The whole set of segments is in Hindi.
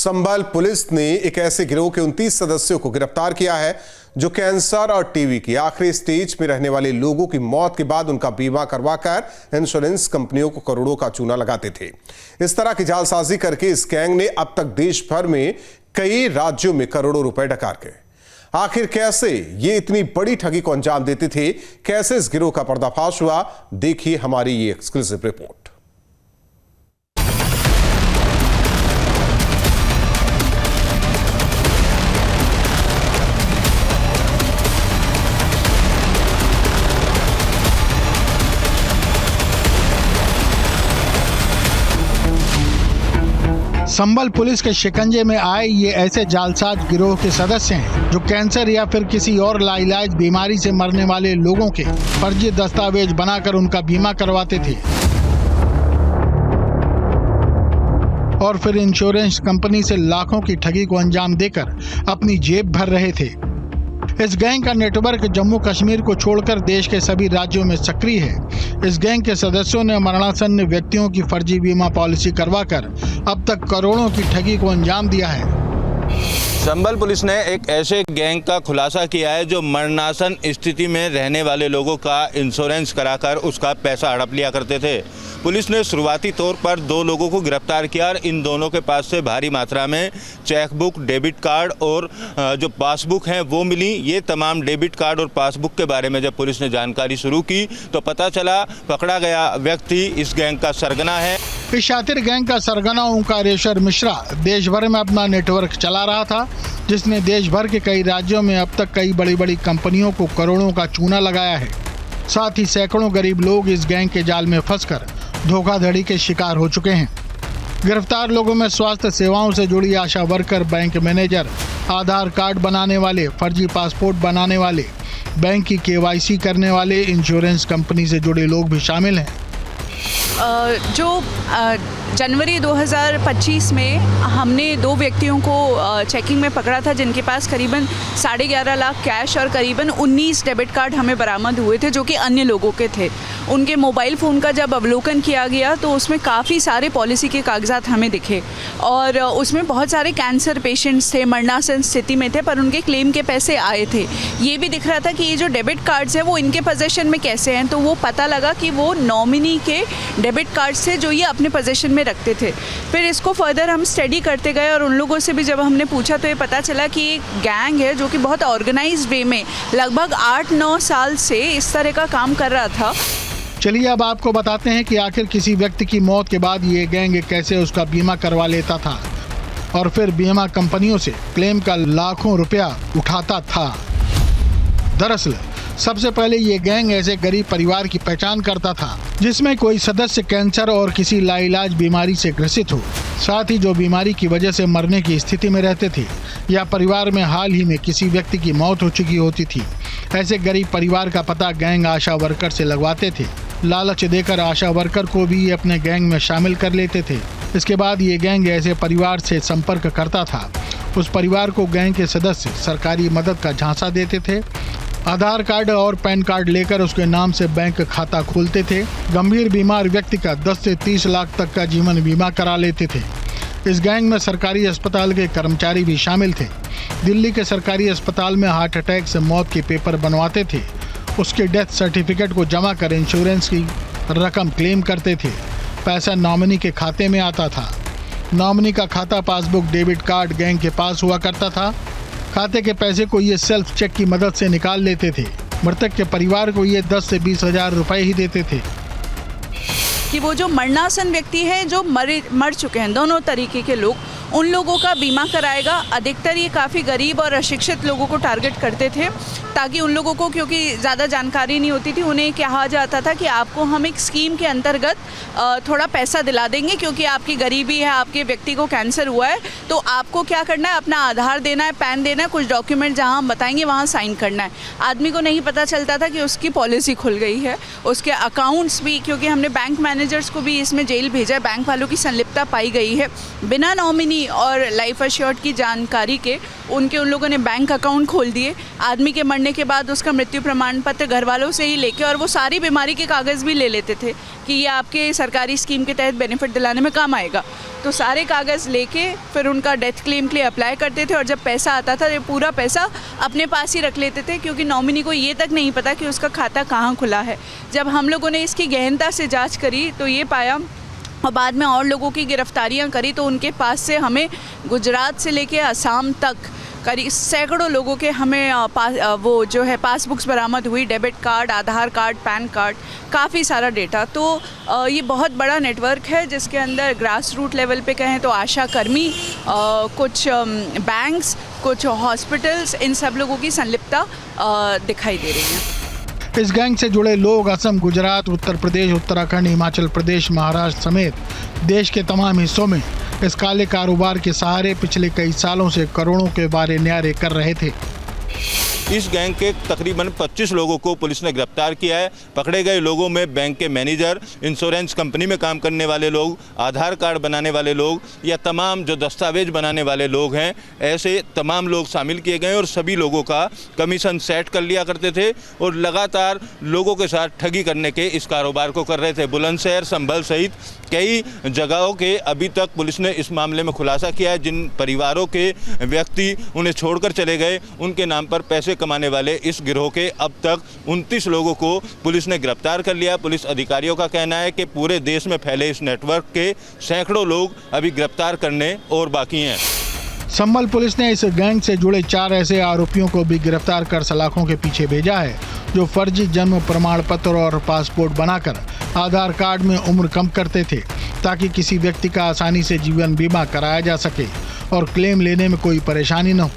संभल पुलिस ने एक ऐसे गिरोह के 29 सदस्यों को गिरफ्तार किया है जो कैंसर और टीबी की आखिरी स्टेज में रहने वाले लोगों की मौत के बाद उनका बीमा करवाकर इंश्योरेंस कंपनियों को करोड़ों का चूना लगाते थे। इस तरह की जालसाजी करके इस गैंग ने अब तक देश भर में कई राज्यों में करोड़ों रुपए डकार के। आखिर कैसे ये इतनी बड़ी ठगी को अंजाम देते थे, कैसे इस गिरोह का पर्दाफाश हुआ, देखिए हमारी ये एक्सक्लूसिव रिपोर्ट। संभल पुलिस के शिकंजे में आए ये ऐसे जालसाज गिरोह के सदस्य हैं जो कैंसर या फिर किसी और लाइलाज बीमारी से मरने वाले लोगों के फर्जी दस्तावेज बनाकर उनका बीमा करवाते थे और फिर इंश्योरेंस कंपनी से लाखों की ठगी को अंजाम देकर अपनी जेब भर रहे थे। इस गैंग का नेटवर्क जम्मू कश्मीर को छोड़कर देश के सभी राज्यों में सक्रिय है। इस गैंग के सदस्यों ने मरणासन्न व्यक्तियों की फर्जी बीमा पॉलिसी करवाकर अब तक करोड़ों की ठगी को अंजाम दिया है। संभल पुलिस ने एक ऐसे गैंग का खुलासा किया है जो मरणासन स्थिति में रहने वाले लोगों का इंश्योरेंस कराकर उसका पैसा हड़प लिया करते थे। पुलिस ने शुरुआती तौर पर 2 लोगों को गिरफ्तार किया और इन दोनों के पास से भारी मात्रा में चेकबुक, डेबिट कार्ड और जो पासबुक हैं वो मिली। ये तमाम डेबिट कार्ड और पासबुक के बारे में जब पुलिस ने जानकारी शुरू की तो पता चला पकड़ा गया व्यक्ति इस गैंग का सरगना है। इस शातिर गैंग का सरगना ओंकारेश्वर मिश्रा देश भर में अपना नेटवर्क चला रहा था, जिसने देश भर के कई राज्यों में अब तक कई बड़ी बड़ी कंपनियों को करोड़ों का चूना लगाया है। साथ ही सैकड़ों गरीब लोग इस गैंग के जाल में फंसकर धोखाधड़ी के शिकार हो चुके हैं। गिरफ्तार लोगों में स्वास्थ्य सेवाओं से जुड़ी आशा वर्कर, बैंक मैनेजर, आधार कार्ड बनाने वाले, फर्जी पासपोर्ट बनाने वाले, बैंक की KYC करने वाले, इंश्योरेंस कंपनी से जुड़े लोग भी शामिल हैं। जो जनवरी 2025 में हमने 2 व्यक्तियों को चेकिंग में पकड़ा था जिनके पास करीबन 11.5 लाख कैश और करीबन 19 डेबिट कार्ड हमें बरामद हुए थे जो कि अन्य लोगों के थे। उनके मोबाइल फ़ोन का जब अवलोकन किया गया तो उसमें काफ़ी सारे पॉलिसी के कागजात हमें दिखे और उसमें बहुत सारे कैंसर पेशेंट्स थे, मरणासन स्थिति में थे, पर उनके क्लेम के पैसे आए थे। ये भी दिख रहा था कि ये जो डेबिट कार्ड्स हैं वो इनके पोजेशन में कैसे हैं, तो वो पता लगा कि वो नॉमिनी के डेबिट कार्ड से जो ये अपने पोजीशन में रखते थे। फिर इसको फर्दर हम स्टडी करते गए और उन लोगों से भी जब हमने पूछा तो ये पता चला कि एक गैंग है जो कि बहुत ऑर्गेनाइज्ड वे में लगभग 8-9 साल से इस तरह का काम कर रहा था। चलिए अब आपको बताते हैं कि आखिर किसी व्यक्ति की मौत के बाद ये गैंग कैसे उसका बीमा करवा लेता था और फिर बीमा कंपनियों से क्लेम का लाखों रुपया उठाता था। दरअसल सबसे पहले ये गैंग ऐसे गरीब परिवार की पहचान करता था जिसमें कोई सदस्य कैंसर और किसी लाइलाज बीमारी से ग्रसित हो, साथ ही जो बीमारी की वजह से मरने की स्थिति में रहते थे या परिवार में हाल ही में किसी व्यक्ति की मौत हो चुकी होती थी। ऐसे गरीब परिवार का पता गैंग आशा वर्कर से लगवाते थे। लालच देकर आशा वर्कर को भी अपने गैंग में शामिल कर लेते थे। इसके बाद ये गैंग ऐसे परिवार से संपर्क करता था। उस परिवार को गैंग के सदस्य सरकारी मदद का झांसा देते थे। आधार कार्ड और पैन कार्ड लेकर उसके नाम से बैंक खाता खोलते थे। गंभीर बीमार व्यक्ति का 10 से 30 लाख तक का जीवन बीमा करा लेते थे। इस गैंग में सरकारी अस्पताल के कर्मचारी भी शामिल थे। दिल्ली के सरकारी अस्पताल में हार्ट अटैक से मौत के पेपर बनवाते थे। उसके डेथ सर्टिफिकेट को जमा कर इंश्योरेंस की रकम क्लेम करते थे। पैसा नॉमिनी के खाते में आता था। नॉमिनी का खाता, पासबुक, डेबिट कार्ड गैंग के पास हुआ करता था। खाते के पैसे को ये सेल्फ चेक की मदद से निकाल लेते थे। मृतक के परिवार को ये 10 से 20 हजार रुपए ही देते थे। कि वो जो मरणासन व्यक्ति है जो मर चुके हैं, दोनों तरीके के लोग, उन लोगों का बीमा कराएगा। अधिकतर ये काफ़ी गरीब और अशिक्षित लोगों को टारगेट करते थे ताकि उन लोगों को, क्योंकि ज़्यादा जानकारी नहीं होती थी, उन्हें कहा जाता था कि आपको हम एक स्कीम के अंतर्गत थोड़ा पैसा दिला देंगे क्योंकि आपकी गरीबी है, आपके व्यक्ति को कैंसर हुआ है, तो आपको क्या करना है, अपना आधार देना है, पैन देना है, कुछ डॉक्यूमेंट जहाँ हम बताएंगे वहाँ साइन करना है। आदमी को नहीं पता चलता था कि उसकी पॉलिसी खुल गई है, उसके अकाउंट्स भी, क्योंकि हमने बैंक मैनेजर्स को भी इसमें जेल भेजा है, बैंक वालों की संलिप्तता पाई गई है। बिना नॉमिनी नॉमिनी और लाइफ एश्योर्ड की जानकारी के उन लोगों ने बैंक अकाउंट खोल दिए। आदमी के मरने के बाद उसका मृत्यु प्रमाण पत्र घर वालों से ही लेके, और वो सारी बीमारी के कागज़ भी ले लेते थे कि ये आपके सरकारी स्कीम के तहत बेनिफिट दिलाने में काम आएगा। तो सारे कागज़ लेके फिर उनका डेथ क्लेम के लिए अप्लाई करते थे, और जब पैसा आता था ये पूरा पैसा अपने पास ही रख लेते थे, क्योंकि नॉमिनी को ये तक नहीं पता कि उसका खाता कहाँ खुला है। जब हम लोगों ने इसकी गहनता से जांच करी तो ये पाया, और बाद में और लोगों की गिरफ्तारियां करी, तो उनके पास से हमें गुजरात से लेके असम तक करीब सैकड़ों लोगों के हमें वो जो है पासबुक्स बरामद हुई, डेबिट कार्ड, आधार कार्ड, पैन कार्ड, काफ़ी सारा डेटा। तो ये बहुत बड़ा नेटवर्क है जिसके अंदर ग्रास रूट लेवल पे कहें तो आशा कर्मी, कुछ बैंक्स, कुछ हॉस्पिटल्स, इन सब लोगों की संलिप्तता दिखाई दे रही है। इस गैंग से जुड़े लोग असम, गुजरात, उत्तर प्रदेश, उत्तराखंड, हिमाचल प्रदेश, महाराष्ट्र समेत देश के तमाम हिस्सों में इस काले कारोबार के सहारे पिछले कई सालों से करोड़ों के बारे न्यारे कर रहे थे। इस गैंग के तकरीबन 25 लोगों को पुलिस ने गिरफ्तार किया है। पकड़े गए लोगों में बैंक के मैनेजर, इंश्योरेंस कंपनी में काम करने वाले लोग, आधार कार्ड बनाने वाले लोग, या तमाम जो दस्तावेज बनाने वाले लोग हैं, ऐसे तमाम लोग शामिल किए गए और सभी लोगों का कमीशन सेट कर लिया करते थे और लगातार लोगों के साथ ठगी करने के इस कारोबार को कर रहे थे। बुलंदशहर, संभल सहित कई जगहों के अभी तक पुलिस ने इस मामले में खुलासा किया है। जिन परिवारों के व्यक्ति उन्हें छोड़कर चले गए, उनके नाम पर पैसे कमाने वाले इस गिरोह के अब तक 29 लोगों को पुलिस ने गिरफ्तार कर लिया। पुलिस अधिकारियों का कहना है कि पूरे देश में फैले इस नेटवर्क के सैकड़ों लोग अभी गिरफ्तार करने और बाकी हैं। संभल पुलिस ने इस गैंग से जुड़े 4 ऐसे आरोपियों को भी गिरफ्तार कर सलाखों के पीछे भेजा है, जो फर्जी जन्म प्रमाण पत्र और पासपोर्ट बनाकर आधार कार्ड में उम्र कम करते थे, ताकि किसी व्यक्ति का आसानी से जीवन बीमा कराया जा सके और क्लेम लेने में कोई परेशानी न हो।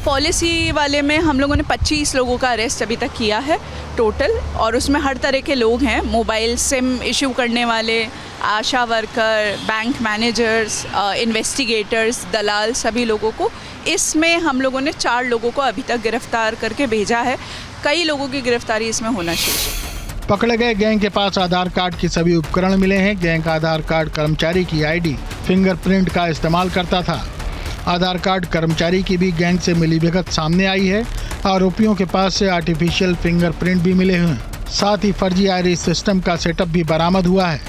पॉलिसी वाले में हम लोगों ने 25 लोगों का अरेस्ट अभी तक किया है टोटल, और उसमें हर तरह के लोग हैं, मोबाइल सिम इशू करने वाले, आशा वर्कर, बैंक मैनेजर्स, इन्वेस्टिगेटर्स, दलाल, सभी लोगों को। इसमें हम लोगों ने 4 लोगों को अभी तक गिरफ्तार करके भेजा है। कई लोगों की गिरफ्तारी इसमें होना शेष है। पकड़े गए गैंग के पास आधार कार्ड के सभी उपकरण मिले हैं। गैंग का आधार कार्ड कर्मचारी की आईडी, फिंगरप्रिंट का इस्तेमाल करता था। आधार कार्ड कर्मचारी की भी गैंग से मिलीभगत सामने आई है। आरोपियों के पास से आर्टिफिशियल फिंगरप्रिंट भी मिले हुए हैं। साथ ही फर्जी आईरिस सिस्टम का सेटअप भी बरामद हुआ है।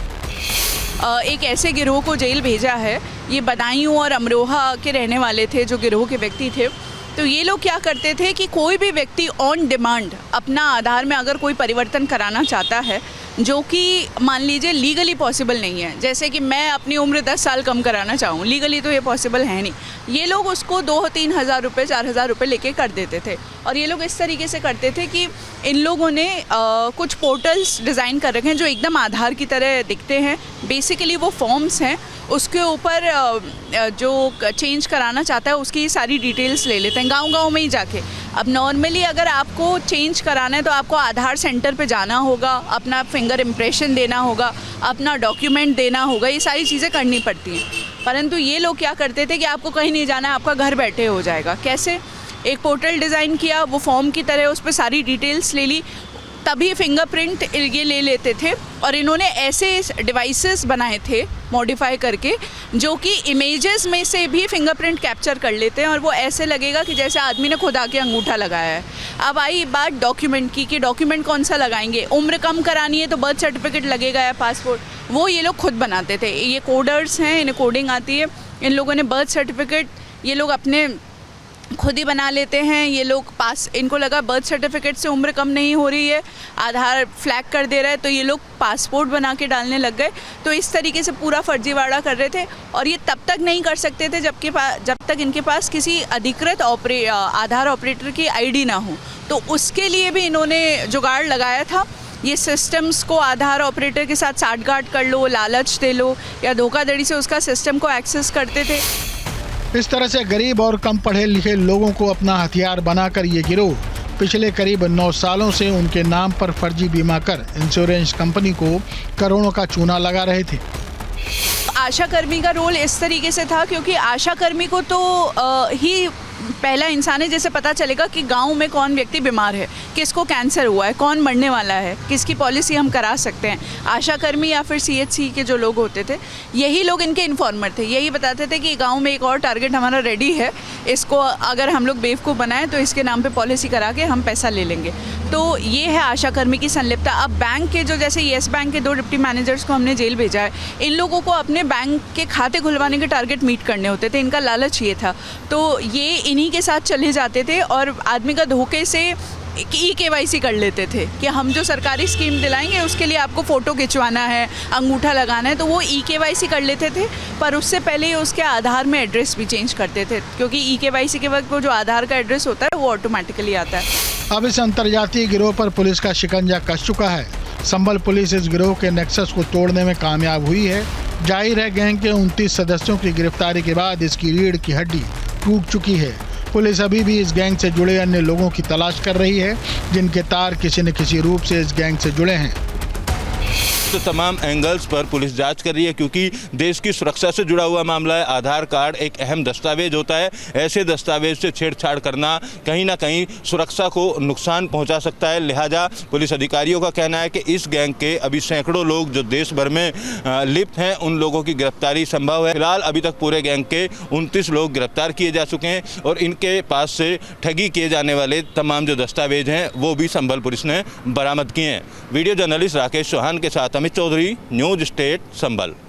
एक ऐसे गिरोह को जेल भेजा है। ये बदायूं और अमरोहा के रहने वाले थे जो गिरोह के व्यक्ति थे। तो ये लोग क्या करते थे कि कोई भी व्यक्ति ऑन डिमांड अपना आधार में अगर कोई परिवर्तन कराना चाहता है, जो कि मान लीजिए लीगली पॉसिबल नहीं है, जैसे कि मैं अपनी उम्र 10 साल कम कराना चाहूँ, लीगली तो ये पॉसिबल है नहीं, ये लोग उसको 2-3 हज़ार रुपये, 4 हज़ार रुपये लेके कर देते थे। और ये लोग इस तरीके से करते थे कि इन लोगों ने कुछ पोर्टल्स डिज़ाइन कर रखे हैं जो एकदम आधार की तरह दिखते हैं। बेसिकली वो फॉर्म्स हैं, उसके ऊपर जो चेंज कराना चाहता है उसकी सारी डिटेल्स ले लेते हैं गांव-गांव में ही जाके। अब नॉर्मली अगर आपको चेंज कराना है तो आपको आधार सेंटर पे जाना होगा, अपना फिंगर इम्प्रेशन देना होगा, अपना डॉक्यूमेंट देना होगा, ये सारी चीज़ें करनी पड़ती हैं। परंतु ये लोग क्या करते थे कि आपको कहीं नहीं जाना है, आपका घर बैठे हो जाएगा। कैसे? एक पोर्टल डिज़ाइन किया, वो फॉर्म की तरह उस पर सारी डिटेल्स ले ली, तभी फिंगरप्रिंट ये ले लेते थे। और इन्होंने ऐसे डिवाइसेस बनाए थे मॉडिफाई करके, जो कि इमेजेस में से भी फिंगरप्रिंट कैप्चर कर लेते हैं और वो ऐसे लगेगा कि जैसे आदमी ने खुद आके अंगूठा लगाया है। अब आई बात डॉक्यूमेंट की कि डॉक्यूमेंट कौन सा लगाएंगे। उम्र कम करानी है तो बर्थ सर्टिफिकेट लगेगा या पासपोर्ट, वो ये लोग खुद बनाते थे। ये कोडर्स हैं, इन्हें कोडिंग आती है। इन लोगों ने बर्थ सर्टिफिकेट ये लोग अपने खुद ही बना लेते हैं। ये लोग इनको लगा बर्थ सर्टिफिकेट से उम्र कम नहीं हो रही है, आधार फ्लैग कर दे रहा है, तो ये लोग पासपोर्ट बना के डालने लग गए। तो इस तरीके से पूरा फर्जीवाड़ा कर रहे थे। और ये तब तक नहीं कर सकते थे जब तक इनके पास किसी अधिकृत आधार ऑपरेटर की आईडी ना हो। तो उसके लिए भी इन्होंने जुगाड़ लगाया था। ये सिस्टम्स को आधार ऑपरेटर के साथ साठगांठ कर लो, लालच दे लो, या धोखाधड़ी से उसका सिस्टम को एक्सेस करते थे। इस तरह से गरीब और कम पढ़े लिखे लोगों को अपना हथियार बनाकर ये गिरोह पिछले करीब 9 सालों से उनके नाम पर फर्जी बीमा कर इंश्योरेंस कंपनी को करोड़ों का चूना लगा रहे थे। आशा कर्मी का रोल इस तरीके से था क्योंकि आशा कर्मी को तो ही पहला इंसान है जिसे पता चलेगा कि गांव में कौन व्यक्ति बीमार है, किसको कैंसर हुआ है, कौन मरने वाला है, किसकी पॉलिसी हम करा सकते हैं। आशा कर्मी या फिर CHC के जो लोग होते थे, यही लोग इनके इन्फॉर्मर थे। यही बताते थे कि गांव में एक और टारगेट हमारा रेडी है, इसको अगर हम लोग बेवकूफ़ बनाएं तो इसके नाम पे पॉलिसी करा के हम पैसा ले लेंगे। तो ये है आशा कर्मी की संलिप्तता। अब बैंक के जो जैसे येस बैंक के 2 डिप्टी मैनेजर्स को हमने जेल भेजा है, इन लोगों को अपने बैंक के खाते खुलवाने के टारगेट मीट करने होते थे, इनका लालच ये था। तो ये इन्हीं के साथ चले जाते थे और आदमी का धोखे से EKYC कर लेते थे कि हम जो सरकारी स्कीम दिलाएंगे उसके लिए आपको फ़ोटो खिंचवाना है, अंगूठा लगाना है, तो वो EKYC कर लेते थे। पर उससे पहले उसके आधार में एड्रेस भी चेंज करते थे, क्योंकि EKYC के वक्त वो जो आधार का एड्रेस होता है वो ऑटोमेटिकली आता है। अब इस अंतर्जातीय गिरोह पर पुलिस का शिकंजा कस चुका है। संभल पुलिस इस गिरोह के नेक्सस को तोड़ने में कामयाब हुई है। जाहिर है गैंग के 29 सदस्यों की गिरफ्तारी के बाद इसकी रीढ़ की हड्डी टूट चुकी है। पुलिस अभी भी इस गैंग से जुड़े अन्य लोगों की तलाश कर रही है, जिनके तार किसी न किसी रूप से इस गैंग से जुड़े हैं। तो तमाम एंगल्स पर पुलिस जांच कर रही है, क्योंकि देश की सुरक्षा से जुड़ा हुआ मामला है। आधार कार्ड एक अहम दस्तावेज होता है, ऐसे दस्तावेज से छेड़छाड़ करना कहीं ना कहीं सुरक्षा को नुकसान पहुंचा सकता है। लिहाजा पुलिस अधिकारियों का कहना है कि इस गैंग के अभी सैकड़ों लोग जो देश भर में लिप्त हैं, उन लोगों की गिरफ्तारी संभव है। फिलहाल अभी तक पूरे गैंग के 29 लोग गिरफ्तार किए जा चुके हैं और इनके पास से ठगी किए जाने वाले तमाम जो दस्तावेज हैं वो भी संभल पुलिस ने बरामद किए हैं। वीडियो जर्नलिस्ट राकेश चौहान के साथ अमित चौधरी, न्यूज स्टेट, संभल।